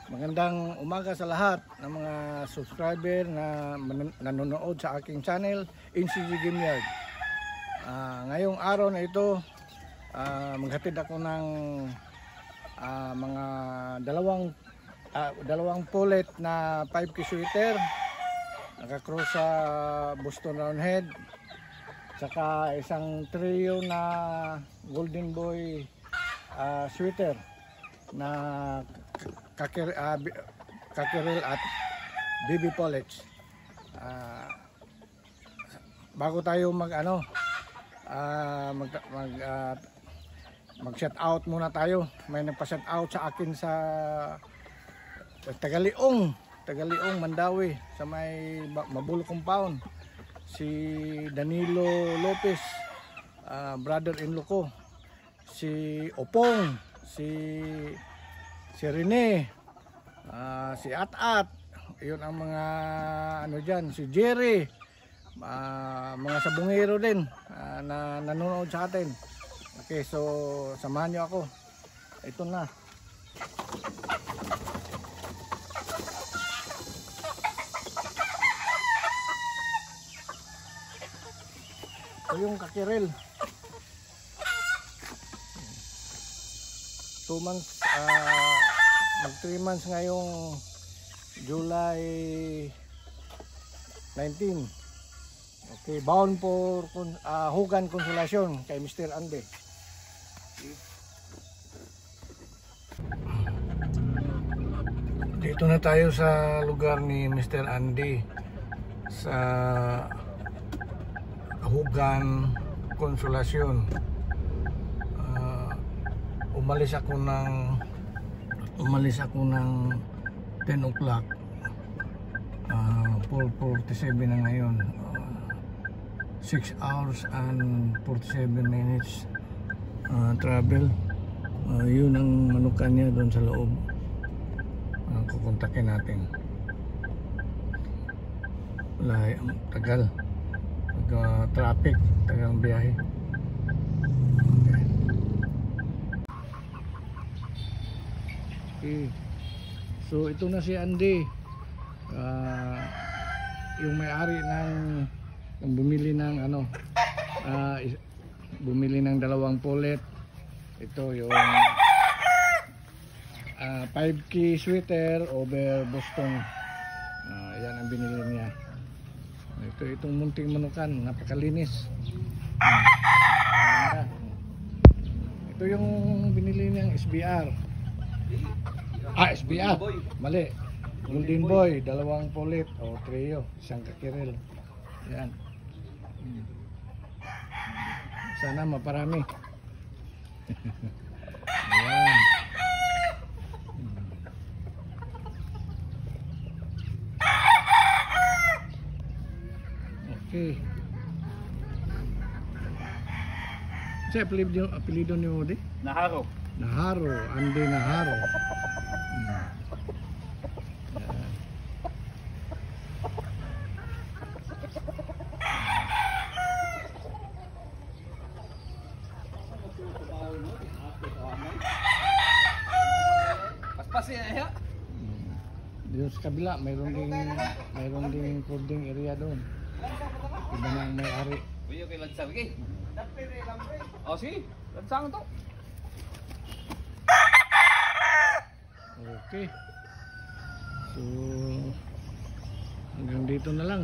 Magandang umaga sa lahat ng mga subscriber na nanonood sa aking channel, NCG Game Yard. Ngayong araw na ito, maghatid ako ng mga dalawang pulet na 5K sweater, nakakross sa Boston Roundhead, saka isang trio na Golden Boy sweater na kakiril at BB Polish. Bago tayo mag shout out muna tayo. May nagpa-shout out sa akin sa Tagaliong Mandawi sa may Mabulo Compound, si Danilo Lopez, brother-in-law ko, si Opong, si Rene, si At-At, yun ang mga dyan, si Jerry, mga sabungero din na nanonood sa atin. Okay, so samahan nyo ako. Ito na. Ito yung kakiril. 2 months, mag 3 months ngayong July 19. Okay, bound for Hugan Consolation kay Mr. Andy. Dito na tayo sa lugar ni Mr. Andy sa Hugan Consolation. Umalis ako ng 10 o'clock, 4:47 na ngayon, 6 hours and 47 minutes travel. Yun ang manukan niya doon sa loob. Kukontakin natin. Wala, tagal, traffic, tagal ang biyahe. Okay. So ito na si Andy, yung may-ari ng bumili ng bumili ng 2 pulet. Ito yung 5K sweater over Boston. Yan ang binili niya. Itong munting manukan, napakalinis. Ito yung binili niyang SBR. SBR, mali, Golden Boy, 2 pulit o trio, isang kakiril. Yan. Sana maparami. Ayan. Okay. Sa apelido niyo di? Naharo. Andy Naharo. Paspasin ya. Dito sa kabila mayroon ding coding area doon. Iba na ang may-ari. Buyo kay lansang lagi. Oh si, lansang to. Okay. So hanggang dito na lang.